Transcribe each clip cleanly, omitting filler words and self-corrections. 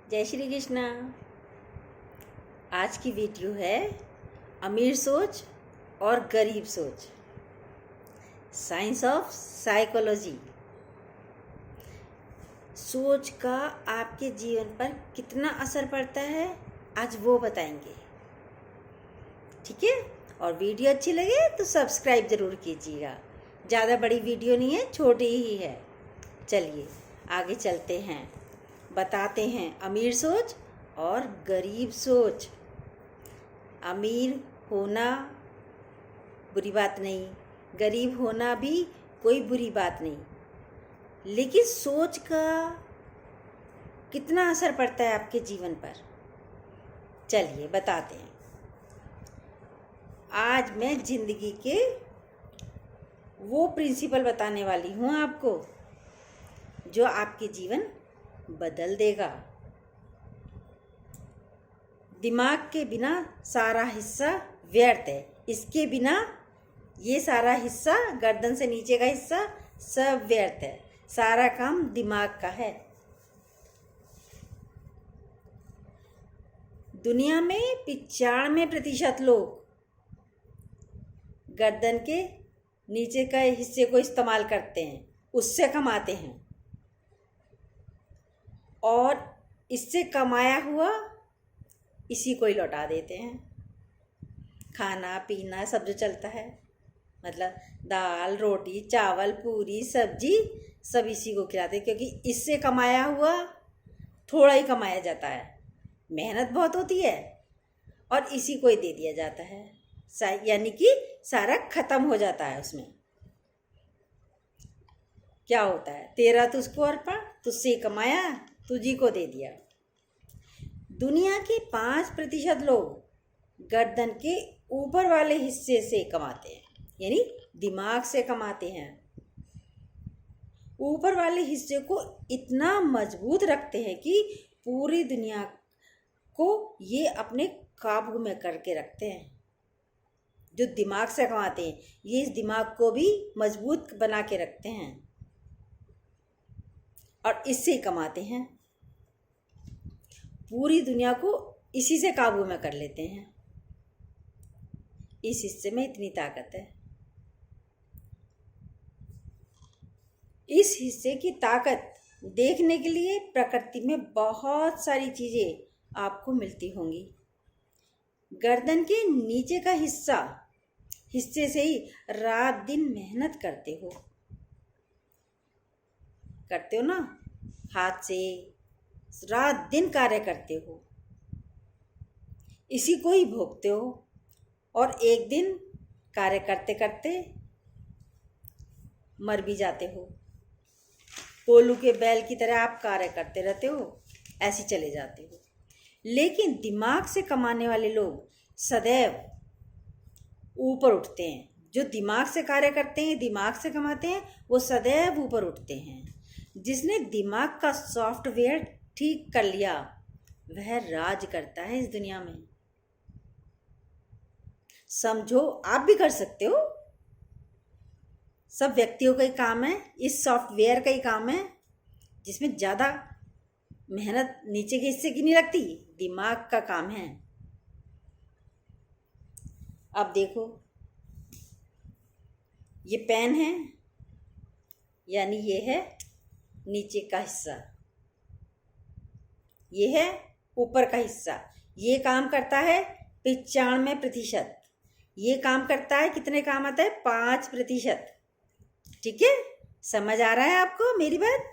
जय श्री कृष्णा। आज की वीडियो है अमीर सोच और गरीब सोच, साइंस ऑफ साइकोलॉजी। सोच का आपके जीवन पर कितना असर पड़ता है आज वो बताएंगे, ठीक है। और वीडियो अच्छी लगे तो सब्सक्राइब ज़रूर कीजिएगा। ज़्यादा बड़ी वीडियो नहीं है, छोटी ही है। चलिए आगे चलते हैं, बताते हैं अमीर सोच और गरीब सोच। अमीर होना बुरी बात नहीं, गरीब होना भी कोई बुरी बात नहीं, लेकिन सोच का कितना असर पड़ता है आपके जीवन पर, चलिए बताते हैं। आज मैं जिंदगी के वो प्रिंसिपल बताने वाली हूँ आपको जो आपके जीवन बदल देगा। दिमाग के बिना सारा हिस्सा व्यर्थ है। इसके बिना ये सारा हिस्सा, गर्दन से नीचे का हिस्सा सब व्यर्थ है। सारा काम दिमाग का है। दुनिया में 95% लोग गर्दन के नीचे का हिस्से को इस्तेमाल करते हैं, उससे कमाते हैं, और इससे कमाया हुआ इसी को ही लौटा देते हैं। खाना पीना सब जो चलता है, मतलब दाल रोटी चावल पूरी सब्जी सब इसी को खिलाते हैं, क्योंकि इससे कमाया हुआ थोड़ा ही कमाया जाता है, मेहनत बहुत होती है, और इसी को ही दे दिया जाता है। यानी कि सारा खत्म हो जाता है। उसमें क्या होता है, तेरा तुझको अर्पण, तुझसे कमाया तुझी को दे दिया। दुनिया के 5% लोग गर्दन के ऊपर वाले हिस्से से कमाते हैं, यानी दिमाग से कमाते हैं। ऊपर वाले हिस्से को इतना मजबूत रखते हैं कि पूरी दुनिया को ये अपने काबू में करके रखते हैं। जो दिमाग से कमाते हैं ये इस दिमाग को भी मजबूत बना के रखते हैं और इससे ही कमाते हैं। पूरी दुनिया को इसी से काबू में कर लेते हैं। इस हिस्से में इतनी ताकत है। इस हिस्से की ताकत देखने के लिए प्रकृति में बहुत सारी चीज़ें आपको मिलती होंगी। गर्दन के नीचे का हिस्से से ही रात दिन मेहनत करते हो ना, हाथ से रात दिन कार्य करते हो, इसी को ही भोगते हो, और एक दिन कार्य करते करते मर भी जाते हो। कोल्हू के बैल की तरह आप कार्य करते रहते हो, ऐसे चले जाते हो। लेकिन दिमाग से कमाने वाले लोग सदैव ऊपर उठते हैं। जो दिमाग से कार्य करते हैं, दिमाग से कमाते हैं, वो सदैव ऊपर उठते हैं। जिसने दिमाग का सॉफ्टवेयर ठीक कर लिया वह राज करता है इस दुनिया में। समझो आप भी कर सकते हो। सब व्यक्तियों का ही काम है, इस सॉफ्टवेयर का ही काम है, जिसमें ज़्यादा मेहनत नीचे के हिस्से की नहीं लगती, दिमाग का काम है। अब देखो, ये पेन है, यानी ये है नीचे का हिस्सा, ये है ऊपर का हिस्सा। ये काम करता है 95%। ये काम करता है, कितने काम आता है, 5%। ठीक है, समझ आ रहा है आपको मेरी बात।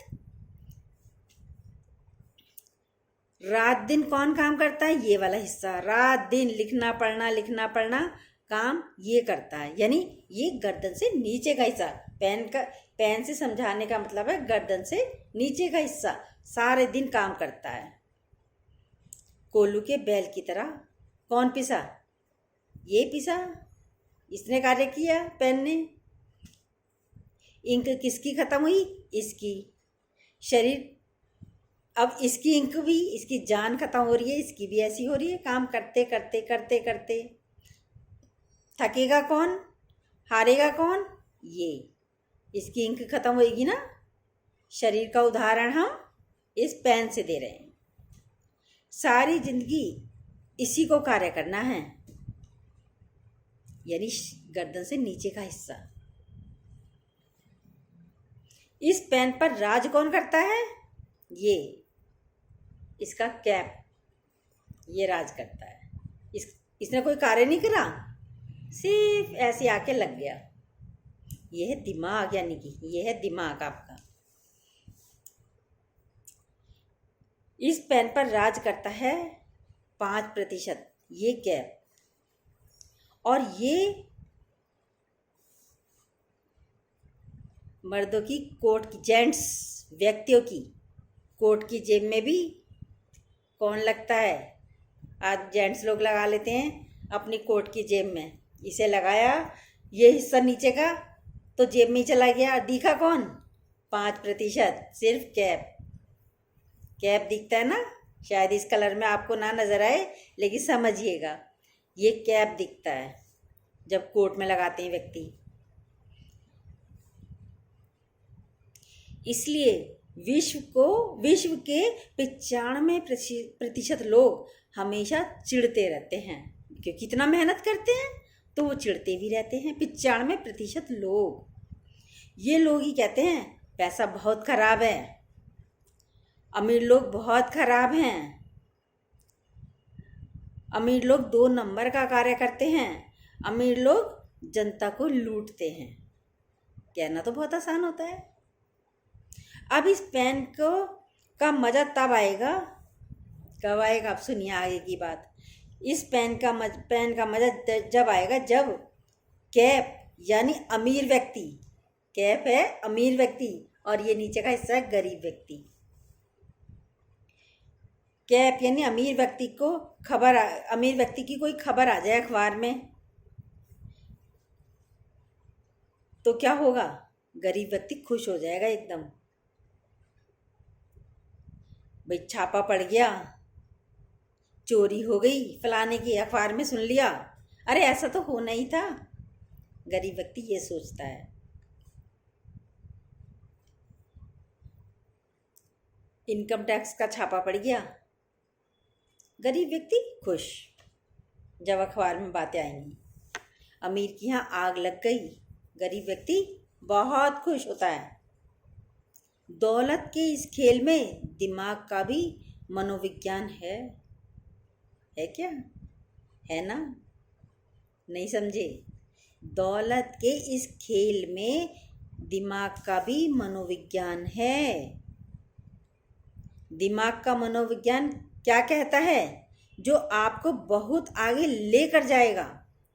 रात दिन कौन काम करता है, ये वाला हिस्सा। रात दिन लिखना पढ़ना काम ये करता है, यानी ये गर्दन से नीचे का हिस्सा। पेन से समझाने का मतलब है गर्दन से नीचे का हिस्सा सारे दिन काम करता है। कोल्हू के बैल की तरह कौन पिसा, ये पिसा, इसने कार्य किया पेन ने। इंक किसकी खत्म हुई, इसकी। शरीर, अब इसकी इंक भी, इसकी जान खत्म हो रही है, इसकी भी ऐसी हो रही है। काम करते करते करते करते थकेगा कौन, हारेगा कौन, ये। इसकी इंक खत्म होएगी ना। शरीर का उदाहरण हम इस पेन से दे रहे हैं। सारी जिंदगी इसी को कार्य करना है, यानी गर्दन से नीचे का हिस्सा। इस पेन पर राज कौन करता है? ये इसका कैप, ये राज करता है। इसने कोई कार्य नहीं करा, सिर्फ ऐसे आके लग गया। ये है दिमाग, यानी कि ये है दिमाग आपका। इस पेन पर राज करता है 5%, ये कैप। और ये मर्दों की कोट की, जेंट्स व्यक्तियों की कोट की जेब में भी कौन लगता है? आज जेंट्स लोग लगा लेते हैं अपनी कोट की जेब में। इसे लगाया, ये हिस्सा नीचे का तो जेब में ही चला गया। दिखा कौन? 5%, सिर्फ कैप। कैप दिखता है ना, शायद इस कलर में आपको ना नज़र आए, लेकिन समझिएगा, ये कैप दिखता है जब कोट में लगाते हैं व्यक्ति। इसलिए विश्व के 95% लोग हमेशा चिढ़ते रहते हैं, क्योंकि इतना मेहनत करते हैं तो वो चिढ़ते भी रहते हैं। 95% लोग, ये लोग ही कहते हैं पैसा बहुत खराब है, अमीर लोग बहुत खराब हैं, अमीर लोग 2 नंबर का कार्य करते हैं, अमीर लोग जनता को लूटते हैं। कहना तो बहुत आसान होता है। अब इस पेन का मज़ा तब आएगा, कब आएगा? आप सुनिए आगे की बात। इस पेन का मज़ा जब आएगा जब कैप यानी अमीर व्यक्ति, कैप है अमीर व्यक्ति और ये नीचे का हिस्सा है गरीब व्यक्ति। कैप यानी अमीर व्यक्ति को अमीर व्यक्ति की कोई खबर आ जाए अखबार में तो क्या होगा? गरीब व्यक्ति खुश हो जाएगा एकदम। भाई छापा पड़ गया, चोरी हो गई फलाने की, अखबार में सुन लिया, अरे ऐसा तो होना ही था। गरीब व्यक्ति ये सोचता है। इनकम टैक्स का छापा पड़ गया, गरीब व्यक्ति खुश जब अखबार में बातें आएंगी। अमीर की यहाँ आग लग गई, गरीब व्यक्ति बहुत खुश होता है। दौलत के इस खेल में दिमाग का भी मनोविज्ञान है क्या? है ना? नहीं समझे? दौलत के इस खेल में दिमाग का भी मनोविज्ञान है। दिमाग का मनोविज्ञान क्या कहता है? जो आपको बहुत आगे लेकर जाएगा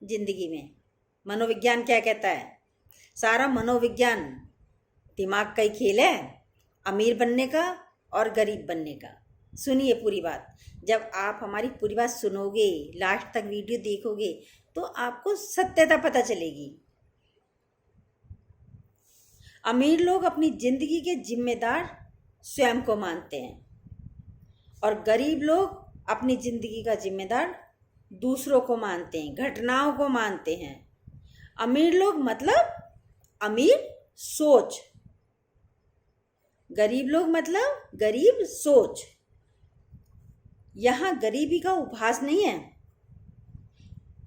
जिंदगी में। मनोविज्ञान क्या कहता है? सारा मनोविज्ञान दिमाग का ही खेल है, अमीर बनने का और गरीब बनने का। सुनिए पूरी बात। जब आप हमारी पूरी बात सुनोगे, लास्ट तक वीडियो देखोगे, तो आपको सत्यता पता चलेगी। अमीर लोग अपनी जिंदगी के जिम्मेदार स्वयं को मानते हैं और गरीब लोग अपनी जिंदगी का जिम्मेदार दूसरों को मानते हैं, घटनाओं को मानते हैं। अमीर लोग मतलब अमीर सोच, गरीब लोग मतलब गरीब सोच। यहाँ गरीबी का उपहास नहीं है।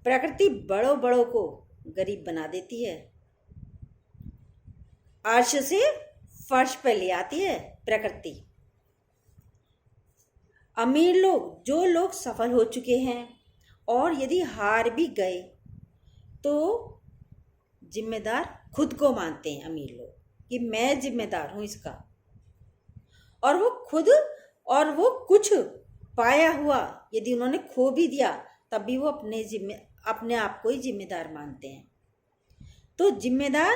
प्रकृति बड़ों बड़ों को गरीब बना देती है, अर्श से फर्श पर ले आती है प्रकृति। अमीर लोग, जो लोग सफल हो चुके हैं और यदि हार भी गए तो जिम्मेदार खुद को मानते हैं अमीर लोग कि मैं जिम्मेदार हूँ इसका। और वो कुछ पाया हुआ यदि उन्होंने खो भी दिया तब भी वो अपने आप को ही जिम्मेदार मानते हैं। तो जिम्मेदार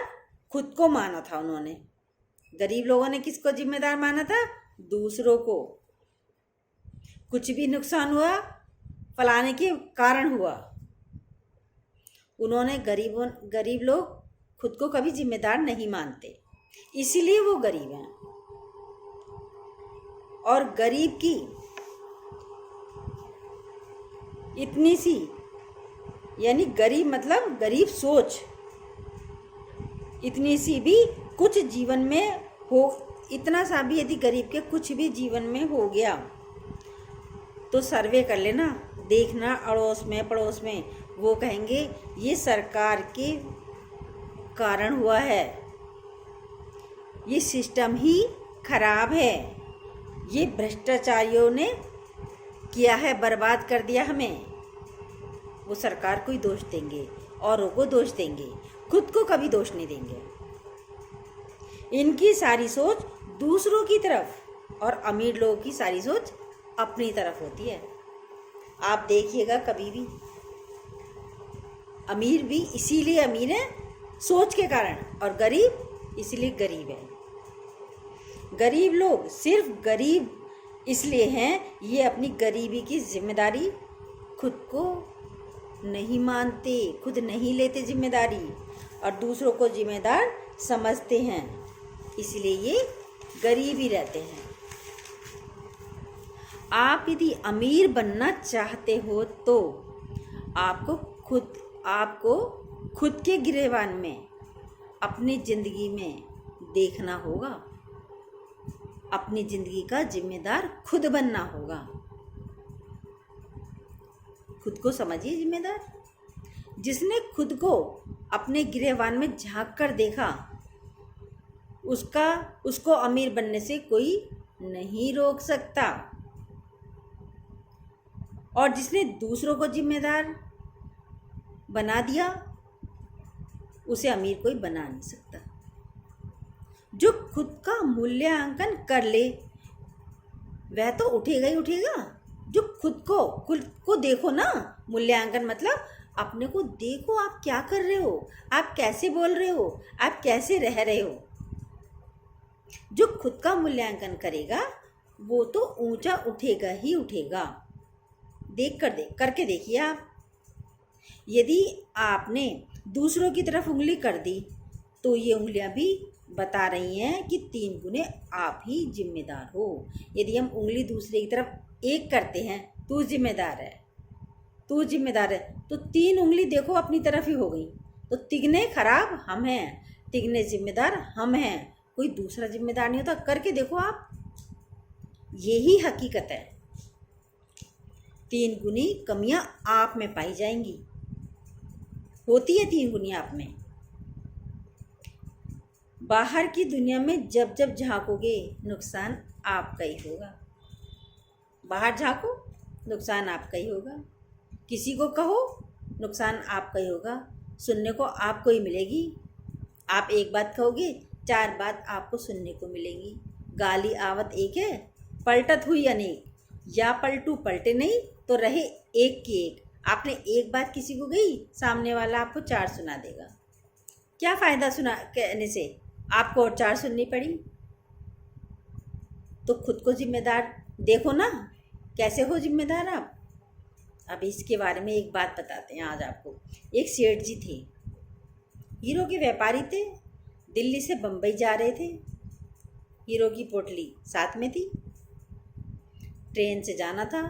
खुद को माना था उन्होंने। गरीब लोगों ने किसको जिम्मेदार माना था? दूसरों को। कुछ भी नुकसान हुआ फलाने के कारण हुआ। उन्होंने गरीब लोग खुद को कभी जिम्मेदार नहीं मानते, इसीलिए वो गरीब हैं। और गरीब की इतनी सी, यानी गरीब मतलब गरीब सोच, इतनी सी भी कुछ जीवन में हो, इतना सा भी यदि गरीब के कुछ भी जीवन में हो गया तो सर्वे कर लेना, देखना अड़ोस में पड़ोस में, वो कहेंगे ये सरकार के कारण हुआ है, ये सिस्टम ही खराब है, ये भ्रष्टाचारियों ने किया है, बर्बाद कर दिया हमें। वो सरकार को ही दोष देंगे, औरों को दोष देंगे, खुद को कभी दोष नहीं देंगे। इनकी सारी सोच दूसरों की तरफ और अमीर लोगों की सारी सोच अपनी तरफ होती है। आप देखिएगा कभी भी, अमीर भी इसीलिए अमीर है सोच के कारण, और गरीब इसलिए गरीब है। गरीब लोग सिर्फ गरीब इसलिए हैं, ये अपनी गरीबी की जिम्मेदारी खुद को नहीं मानते, खुद नहीं लेते जिम्मेदारी, और दूसरों को जिम्मेदार समझते हैं, इसलिए ये गरीब ही रहते हैं। आप यदि अमीर बनना चाहते हो तो आपको खुद के गिरेबान में अपनी ज़िंदगी में देखना होगा, अपनी ज़िंदगी का जिम्मेदार खुद बनना होगा। खुद को समझिए जिम्मेदार। जिसने खुद को अपने गिरेबान में झांक कर देखा, उसको अमीर बनने से कोई नहीं रोक सकता, और जिसने दूसरों को जिम्मेदार बना दिया, उसे अमीर कोई बना नहीं सकता। जो खुद का मूल्यांकन कर ले वह तो उठेगा ही उठेगा। जो खुद को देखो ना, मूल्यांकन मतलब अपने को देखो, आप क्या कर रहे हो, आप कैसे बोल रहे हो, आप कैसे रह रहे हो। जो खुद का मूल्यांकन करेगा वो तो ऊंचा उठेगा ही उठेगा। करके देखिए आप। यदि आपने दूसरों की तरफ उंगली कर दी तो ये उंगलियां भी बता रही हैं कि 3 गुने आप ही जिम्मेदार हो। यदि हम उंगली दूसरे की तरफ एक करते हैं, तू जिम्मेदार है, तू जिम्मेदार है, तो 3 उंगली देखो अपनी तरफ ही हो गई। तो तिगने खराब हम हैं, तिगने जिम्मेदार हम हैं, कोई दूसरा जिम्मेदार नहीं होता। करके देखो आप, यही हकीकत है। 3 गुनी कमियां आप में पाई जाएंगी, होती है 3 गुनी आप में। बाहर की दुनिया में जब जब झांकोगे नुकसान आपका ही होगा। बाहर झांको, नुकसान आपका ही होगा। किसी को कहो, नुकसान आपका ही होगा, सुनने को आपको ही मिलेगी। आप एक बात कहोगे, 4 बात आपको सुनने को मिलेंगी। गाली आवत एक है, पलटत हुई अनेक, या पलटू पलटे नहीं तो रहे एक की एक। आपने एक बात किसी को कही, सामने वाला आपको 4 सुना देगा। क्या फ़ायदा सुना कहने से, आपको और 4 सुननी पड़ी। तो खुद को जिम्मेदार देखो ना, कैसे हो जिम्मेदार आप। अब इसके बारे में एक बात बताते हैं आज आपको। एक सेठ जी थे, हीरो के व्यापारी थे, दिल्ली से बम्बई जा रहे थे। हीरो की पोटली साथ में थी, ट्रेन से जाना था,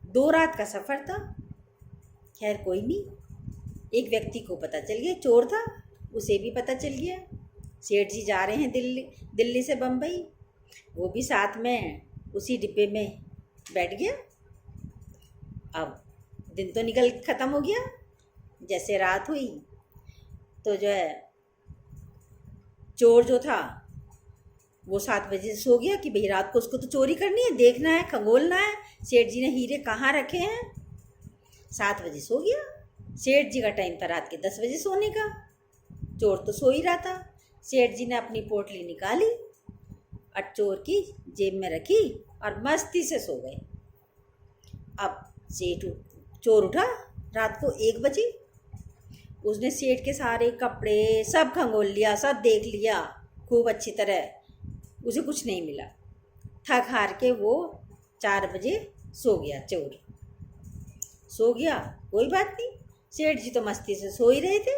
2 रात का सफ़र था। खैर कोई नहीं, एक व्यक्ति को पता चल गया, चोर था, उसे भी पता चल गया सेठ जी जा रहे हैं दिल्ली से बम्बई। वो भी साथ में उसी डिब्बे में बैठ गया। अब दिन तो ख़त्म हो गया। जैसे रात हुई तो जो है चोर जो था वो 7 बजे सो गया कि भाई रात को उसको तो चोरी करनी है, देखना है, खंगोलना है सेठ जी ने हीरे कहाँ रखे हैं। 7 बजे सो गया। सेठ जी का टाइम था रात के 10 बजे सोने का। चोर तो सो ही रहा था। सेठ जी ने अपनी पोटली निकाली और चोर की जेब में रखी और मस्ती से सो गए। अब चोर उठा रात को 1 बजे। उसने सेठ के सारे कपड़े सब खंगोल लिया, सब देख लिया खूब अच्छी तरह। उसे कुछ नहीं मिला। थक हार के वो 4 बजे सो गया। चोर सो गया, कोई बात नहीं, सेठ जी तो मस्ती से सो ही रहे थे।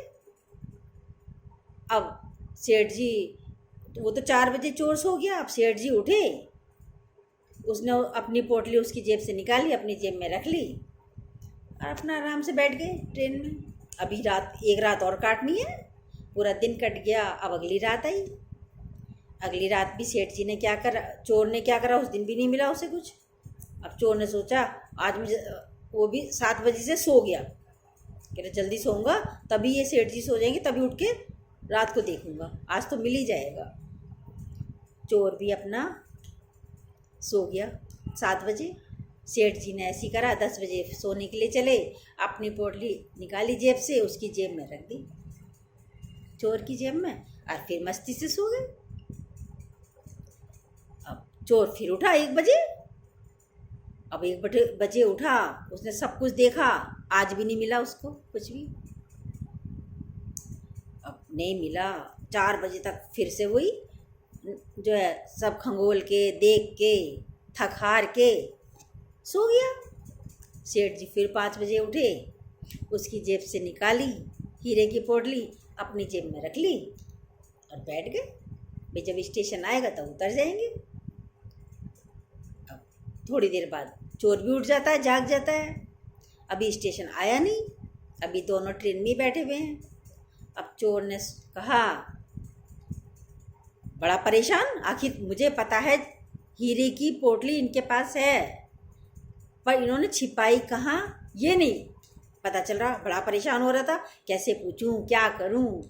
अब सेठ जी, वो तो 4 बजे चोर सो गया। अब सेठ जी उठे, उसने अपनी पोटली उसकी जेब से निकाली, अपनी जेब में रख ली और अपना आराम से बैठ गए ट्रेन में। अभी एक रात और काटनी है, पूरा दिन कट गया। अब अगली रात आई। अगली रात भी सेठ जी ने क्या करा, चोर ने क्या करा, उस दिन भी नहीं मिला उसे कुछ। अब चोर ने सोचा आज मुझे वो भी 7 बजे से सो गया, कह रहा जल्दी सोऊंगा तभी ये सेठ जी सो जाएंगे, तभी उठ के रात को देखूंगा, आज तो मिल ही जाएगा। चोर भी अपना सो गया 7 बजे। सेठ जी ने ऐसी करा, 10 बजे सोने के लिए चले, अपनी पोटली निकाली जेब से, उसकी जेब में रख दी, चोर की जेब में, और फिर मस्ती से सो गए। अब चोर फिर उठा 1 बजे। अब 1 बजे उठा, उसने सब कुछ देखा, आज भी नहीं मिला उसको कुछ भी। अब नहीं मिला, 4 बजे तक फिर से वही जो है सब खंगोल के देख के थक हार के सो गया। सेठ जी फिर 5 बजे उठे, उसकी जेब से निकाली हीरे की पोटली, अपनी जेब में रख ली और बैठ गए। भाई जब स्टेशन आएगा तब उतर जाएंगे। अब थोड़ी देर बाद चोर भी उठ जाता है, जाग जाता है, अभी स्टेशन आया नहीं, अभी दोनों ट्रेन में बैठे हुए हैं। अब चोर ने कहा, बड़ा परेशान, आखिर मुझे पता है हीरे की पोटली इनके पास है, पर इन्होंने छिपाई कहाँ ये नहीं पता चल रहा। बड़ा परेशान हो रहा था, कैसे पूछूं, क्या करूं।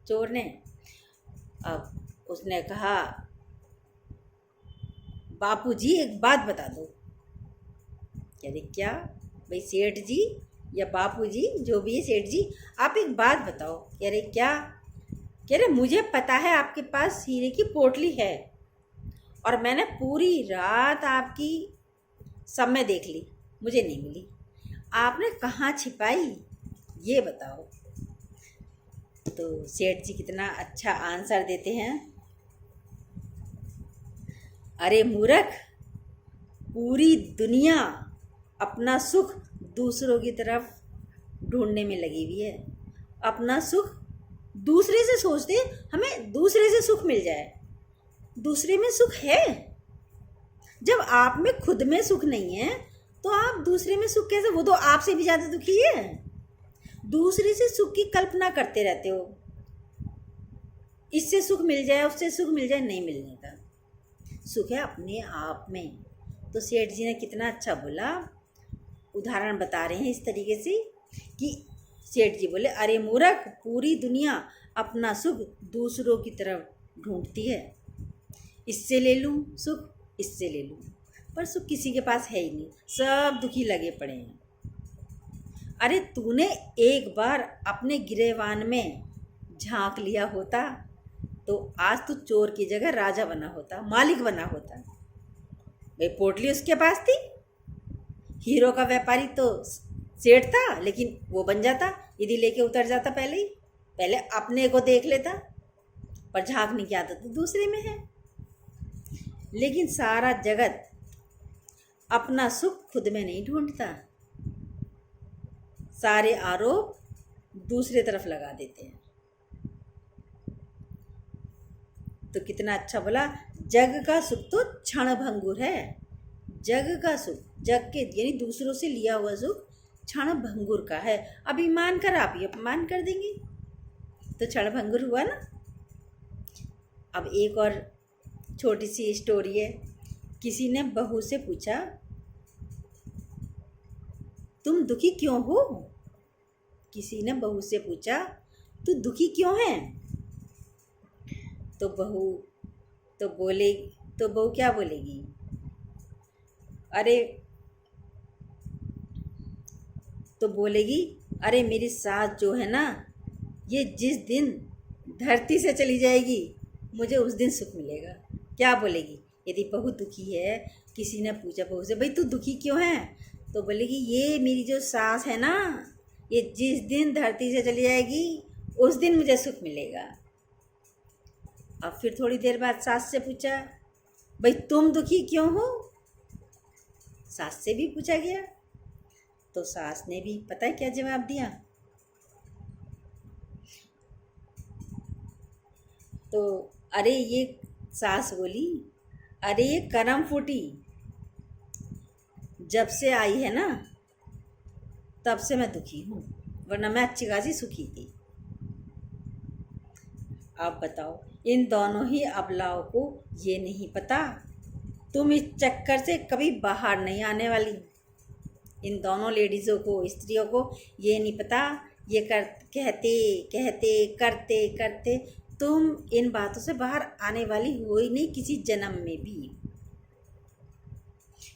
चोर ने अब उसने कहा, बापूजी एक बात बता दो। कह रहे क्या? भाई सेठ जी या बापूजी जो भी है, सेठ जी आप एक बात बताओ। कह रहे क्या? कह रहे मुझे पता है आपके पास हीरे की पोटली है, और मैंने पूरी रात आपकी सब में देख ली, मुझे नहीं मिली, आपने कहाँ छिपाई ये बताओ। तो सेठ जी कितना अच्छा आंसर देते हैं, अरे मूर्ख, पूरी दुनिया अपना सुख दूसरों की तरफ ढूंढने में लगी हुई है। अपना सुख दूसरे से सोचते, हमें दूसरे से सुख मिल जाए। दूसरे में सुख है, जब आप में खुद में सुख नहीं है तो आप दूसरे में सुख कैसे? वो तो आपसे भी ज़्यादा दुखी है। दूसरे से सुख की कल्पना करते रहते हो, इससे सुख मिल जाए, उससे सुख मिल जाए, नहीं मिलने का। सुख है अपने आप में। तो सेठ जी ने कितना अच्छा बोला, उदाहरण बता रहे हैं इस तरीके से कि सेठ जी बोले, अरे मूर्ख, पूरी दुनिया अपना सुख दूसरों की तरफ ढूंढती है, इससे ले लूँ सुख, इससे ले लूँ, पर सुख किसी के पास है ही नहीं, सब दुखी लगे पड़े हैं। अरे तूने एक बार अपने गिरेबान में झांक लिया होता तो आज तू चोर की जगह राजा बना होता, मालिक बना होता। भाई पोटली उसके पास थी, हीरो का व्यापारी तो सेठ था, लेकिन वो बन जाता यदि लेके उतर जाता पहले अपने को देख लेता, पर झांकने की आदत तो दूसरे में है। लेकिन सारा जगत अपना सुख खुद में नहीं ढूंढता, सारे आरोप दूसरे तरफ लगा देते हैं। तो कितना अच्छा बोला, जग का सुख तो क्षण भंगुर है। जग का सुख, जग के यानी दूसरों से लिया हुआ सुख क्षण भंगुर का है। अभिमान कर आप ही अपमान कर देंगे तो क्षण भंगुर हुआ ना। अब एक और छोटी सी स्टोरी है। किसी ने बहू से पूछा, तुम दुखी क्यों हो? किसी ने बहू से पूछा, तू दुखी क्यों है? तो बहू क्या बोलेगी? अरे मेरी सास जो है ना, ये जिस दिन धरती से चली जाएगी मुझे उस दिन सुख मिलेगा। क्या बोलेगी? यदि बहू दुखी है, किसी ने पूछा बहू से, भाई तू दुखी क्यों है? तो बोलेगी, ये मेरी जो सास है ना, ये जिस दिन धरती से चली जाएगी उस दिन मुझे सुख मिलेगा। अब फिर थोड़ी देर बाद सास से पूछा, भाई तुम दुखी क्यों हो? सास से भी पूछा गया तो सास ने भी पता है क्या जवाब दिया? तो ये सास बोली, अरे ये करम फूटी, जब से आई है ना तब से मैं दुखी हूँ, वरना मैं अच्छी खासी सुखी थी। आप बताओ, इन दोनों ही अबलाओं को ये नहीं पता तुम इस चक्कर से कभी बाहर नहीं आने वाली। इन दोनों लेडीज़ों को, स्त्रियों को ये नहीं पता, ये कहते कहते करते करते तुम इन बातों से बाहर आने वाली हो ही नहीं किसी जन्म में भी,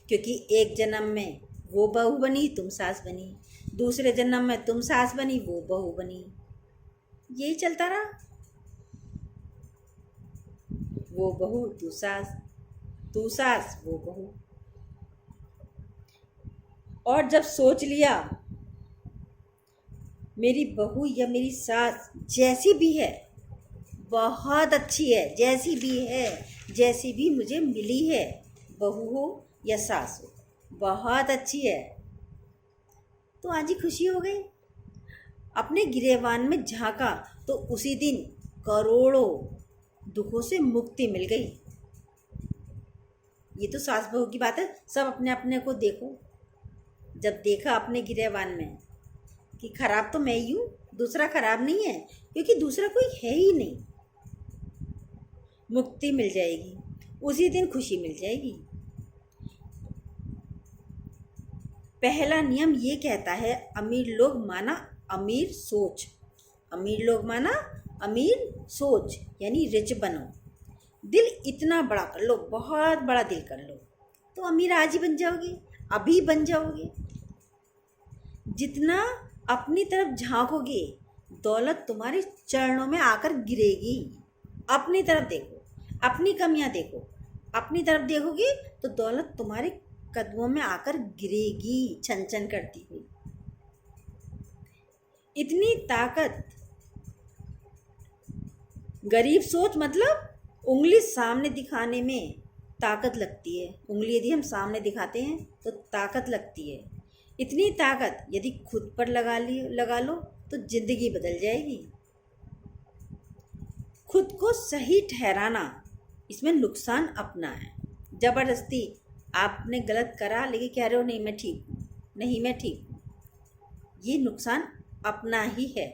क्योंकि एक जन्म में वो बहू बनी, तुम सास बनी, दूसरे जन्म में तुम सास बनी, वो बहू बनी, यही चलता रहा। वो बहू तू सास वो बहू। और जब सोच लिया मेरी बहू या मेरी सास जैसी भी है बहुत अच्छी है, जैसी भी है, जैसी भी मुझे मिली है, बहू हो या सास हो, बहुत अच्छी है, तो आज ही खुशी हो गई। अपने गिरेबान में झांका तो उसी दिन करोड़ों दुखों से मुक्ति मिल गई। ये तो सास बहू की बात है, सब अपने अपने को देखो। जब देखा अपने गिरेबान में कि खराब तो मैं ही हूँ, दूसरा खराब नहीं है, क्योंकि दूसरा कोई है ही नहीं, मुक्ति मिल जाएगी, उसी दिन खुशी मिल जाएगी। पहला नियम ये कहता है, अमीर लोग माना अमीर सोच, अमीर लोग माना अमीर सोच, यानी रिच बनो, दिल इतना बड़ा कर लो, बहुत बड़ा दिल कर लो, तो अमीर आज ही बन जाओगे, अभी बन जाओगे। जितना अपनी तरफ झांकोगे दौलत तुम्हारे चरणों में आकर गिरेगी। अपनी तरफ देखो, अपनी कमियां देखो, अपनी तरफ देखोगे तो दौलत तुम्हारे कदमों में आकर गिरेगी छन छन करती हुई। इतनी ताकत, गरीब सोच मतलब उंगली सामने दिखाने में ताकत लगती है। उंगली यदि हम सामने दिखाते हैं तो ताकत लगती है। इतनी ताकत यदि खुद पर लगा लो तो जिंदगी बदल जाएगी। खुद को सही ठहराना, इसमें नुकसान अपना है। जबरदस्ती आपने गलत करा लेकिन कह रहे हो नहीं मैं ठीक हूँ, नहीं मैं ठीक हूँ, ये नुकसान अपना ही है।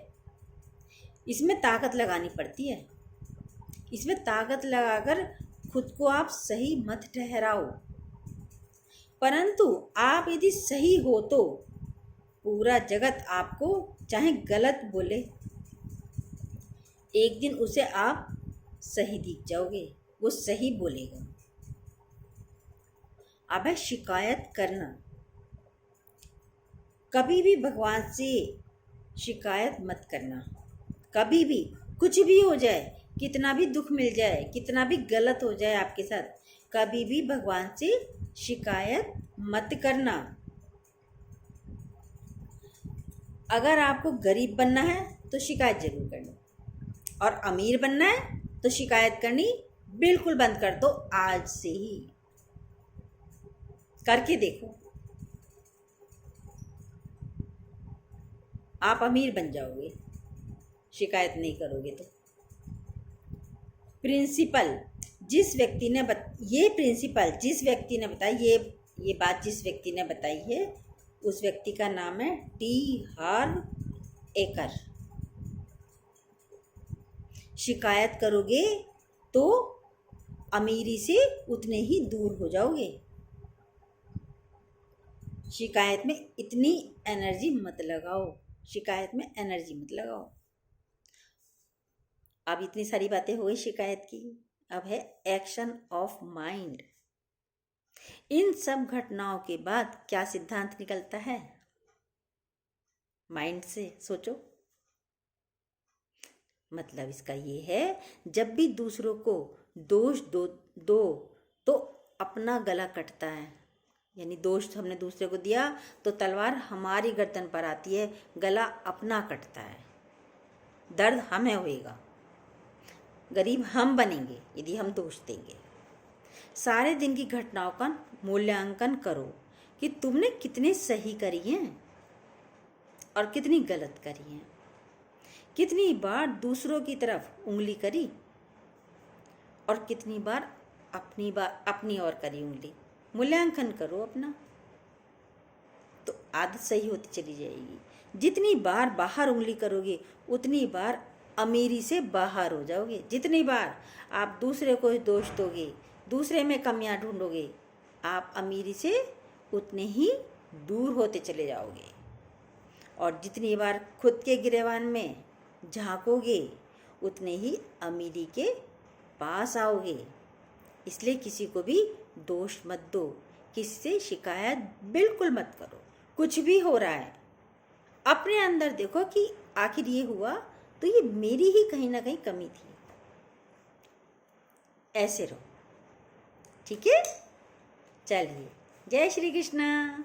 इसमें ताकत लगानी पड़ती है। इसमें ताकत लगाकर खुद को आप सही मत ठहराओ, परंतु आप यदि सही हो तो पूरा जगत आपको चाहे गलत बोले, एक दिन उसे आप सही दिख जाओगे, वो सही बोलेगा। अब है शिकायत करना। कभी भी भगवान से शिकायत मत करना, कभी भी, कुछ भी हो जाए, कितना भी दुख मिल जाए, कितना भी गलत हो जाए आपके साथ, कभी भी भगवान से शिकायत मत करना। अगर आपको गरीब बनना है तो शिकायत जरूर करना, और अमीर बनना है तो शिकायत करनी बिल्कुल बंद कर दो। आज से ही करके देखो, आप अमीर बन जाओगे शिकायत नहीं करोगे तो। प्रिंसिपल जिस व्यक्ति ने ये प्रिंसिपल जिस व्यक्ति ने बताई, ये बात जिस व्यक्ति ने बताई है, उस व्यक्ति का नाम है टी हार्व एकर। शिकायत करोगे तो अमीरी से उतने ही दूर हो जाओगे। शिकायत में इतनी एनर्जी मत लगाओ, शिकायत में एनर्जी मत लगाओ। अब इतनी सारी बातें हो गई शिकायत की, अब है एक्शन ऑफ माइंड। इन सब घटनाओं के बाद क्या सिद्धांत निकलता है? माइंड से सोचो। मतलब इसका ये है, जब भी दूसरों को दोष दो तो अपना गला कटता है। यानी दोष हमने दूसरे को दिया तो तलवार हमारी गर्दन पर आती है, गला अपना कटता है, दर्द हमें होएगा, गरीब हम बनेंगे यदि हम दोष देंगे। सारे दिन की घटनाओं का मूल्यांकन करो कि तुमने कितने सही करी हैं और कितनी गलत करी हैं। कितनी बार दूसरों की तरफ उंगली करी और कितनी बार अपनी ओर करी उंगली। मूल्यांकन करो अपना, तो आदत सही होती चली जाएगी। जितनी बार बाहर उंगली करोगे उतनी बार अमीरी से बाहर हो जाओगे। जितनी बार आप दूसरे को दोष दोगे, दूसरे में कमियां ढूंढोगे, आप अमीरी से उतने ही दूर होते चले जाओगे। और जितनी बार खुद के गिरेबान में झांकोगे उतने ही अमीरी के पास आओगे। इसलिए किसी को भी दोष मत दो, किसी से शिकायत बिल्कुल मत करो। कुछ भी हो रहा है अपने अंदर देखो कि आखिर ये हुआ तो ये मेरी ही कहीं ना कहीं कमी थी। ऐसे रहो, ठीक है? चलिए, जय श्री कृष्णा।